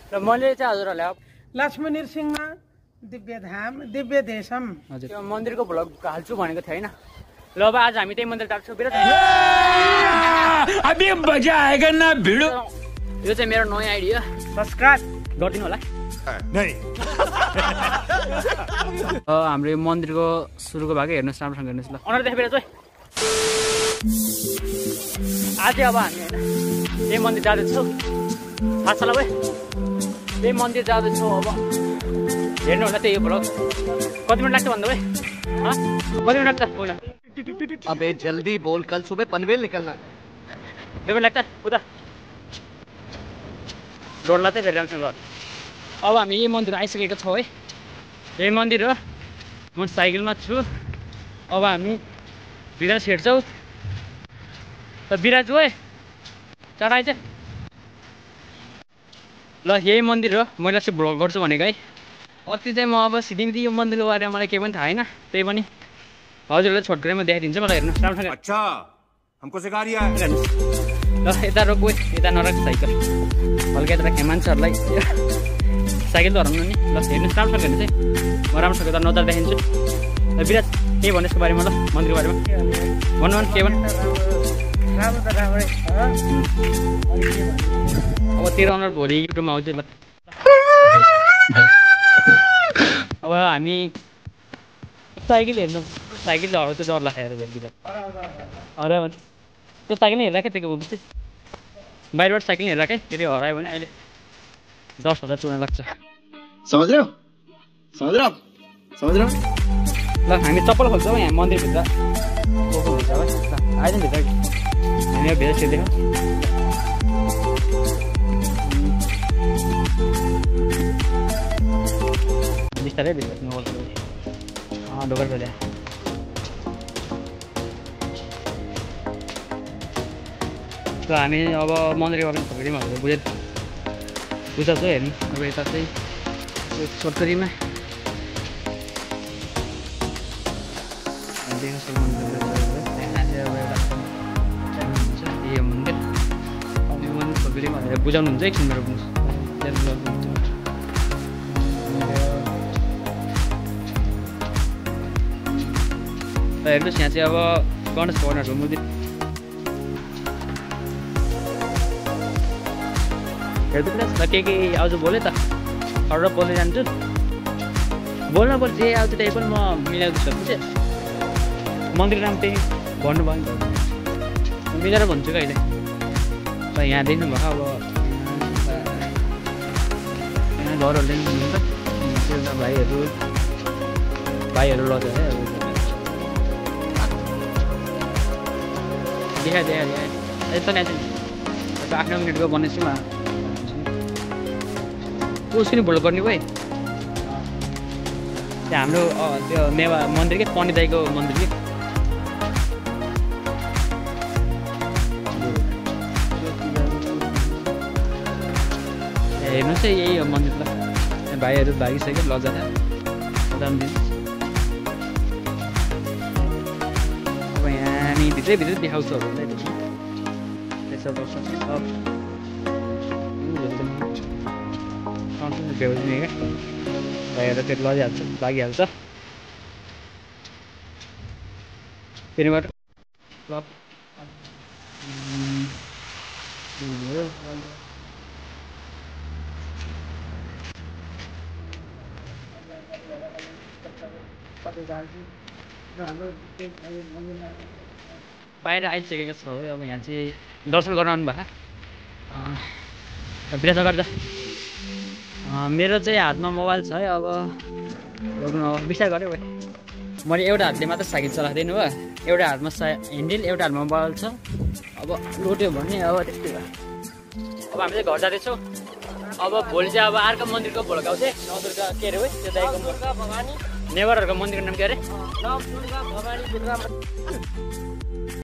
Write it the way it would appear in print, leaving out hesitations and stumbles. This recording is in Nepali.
र मैले चाहिँ हजुरहरूलाई लक्ष्मी नृसिंह दिव्य धाम दिव्य देशम हजुर त्यो मन्दिरको भ्लग हाल्छु भनेको थिएँ हैन। ल अब आज हामी त्यही मन्दिर जान्छौँ। अभी मजा आएगा ना भिडो। यो चाहिँ मेरो नयाँ आइडिया, सब्स्क्राइब गरिदिनु होला। हाम्रो यो मन्दिरको सुरुको भाग हेर्नुहोस्, राम्रोसँग हेर्नुहोस्। ल अनर देखेर चाहिँ आज अब हामी होइन यही मन्दिर जाँदैछौँ। थाहा छ ल भाइ, यही मन्दिर जाँदैछौँ। अब हेर्नु होला त्यही भ्लग। कति मिनट लाग्छ भन्दा भाइ? कति मिनट लाग्छ? अबे जल्दी बोल, कल सुबह पनवेल निकलना है। 2 मिनट लाग्छ उता रोडला चाहिँ फेरि राम्रोसँग। अब हामी यही मन्दिर आइसकेको छौँ है। यही मन्दिर हो। म साइकलमा छु। अब हामी बिराज हेर्छौँ। त बिराज हो चाँडो आइज। ल यही मन्दिर हो। मैले चाहिँ भ्लग गर्छु भनेको है। अति चाहिँ म अब सिधै यो मन्दिरको बारेमा मलाई केही पनि थाहा छैन। त्यही पनि हजुरलाई छोटकरीमा देखाइदिन्छु। मलाई हेर्नुहोस् राम्रोसँग। अच्छा हमको सिखा रिया है। ल यता रोक, यता नराख साइकल। हल्का यता खेमान्छहरूलाई साइकल त हराउनु नि। ल हेर्नुहोस् राम्रोसँग हेर्नुहोस् है। म राम्रोसँग यता नजर देखाइदिन्छु। ल विराज के भन्नु यसको बारेमा? ल मन्दिरको बारेमा भन्नु के भन्नु? अब तेरो अनुहार भोलि युट्युबमा आउँछ। ल अब हामी साइकल हेर्नु। साइकल हराउँछ डर लाग्छ यार बिराज। हरायो भने त्यो साइकल नै हेरेर क्या त्यो चाहिँ बाहिरबाट साइकल हेरेर क्या फेरि हरायो भने अहिले 10,000 चुना लाग्छ। समझ रहे हो? समझ रहे हो? समझ रहे हो? ल हामी चप्पल खोल्छौँ यहाँ मन्दिरभित्र। हुन्छ है आइज नि भित्र। हामी अब भित्र छिर्दैछौँ। बिस्तारै भित्र ढोकर खोल्या। ल हामी अब मन्दिरको बारेमा छोटकरीमा बुझाउँछ हेर्नु। अब यता चाहिँ छोटकरीमा बुझाउनुहुन्छ एकछिन मेरो हेर्नुहोस्। यहाँ चाहिँ अब गणेश भगवानहरूको मूर्ति हेर्नुहोस्। के आउँछ बोले त अरू बोल्दै जान्छु। बोल्न पर्छ जे आउँछ त्यही पनि म मिलाउँदैछु। चाहिँ मन्दिर नाम त्यही भन्नुभयो मिलेर भन्छु कहिले। यहाँ देख्नुभएको अब यहाँ घरहरूले हुन्छ भाइहरू लग्यो है। अब देखा यस्तो ल्याएको छु। 8-9 मिनटको बनेछु म। उसको नि भोल्ड गर्ने भाइ त्यहाँ हाम्रो त्यो मेवा मन्दिर के पण्डित दाइको मन्दिर के हेर्नुहोस् है। यही हो मन्दिर। ल भाइहरू भागिसक्यो लजा दिन। अब यहाँ नि भित्रै देखाउँछु हजुरलाई। त्यसो गर्छ सब भ्याउँदिने क्या भाइहरू त्यो लगिहाल्छ लागिहाल्छ फेरिबाट। ल बाहिर आइसकेको छ। अब यहाँ चाहिँ दर्शन गर्न आउनु भएको। बिराज गर्दा मेरो चाहिँ हातमा मोबाइल छ है। अब बिस्तारै गऱ्यो भाइ। मैले एउटा हातले मात्र साइकल चलाउँदैन हो। एउटा हातमा ह्यान्डल एउटा हातमा मोबाइल छ। अब लोट्यो भने अब त्यस्तै भयो। अब हामी चाहिँ घर जाँदैछौँ। अब भोलि चाहिँ अब अर्को मन्दिरको भोलक आउँछ। नवदुर्गा के अरे त्यो दाइको नेबरहरूको मन्दिरको नाम के अरे?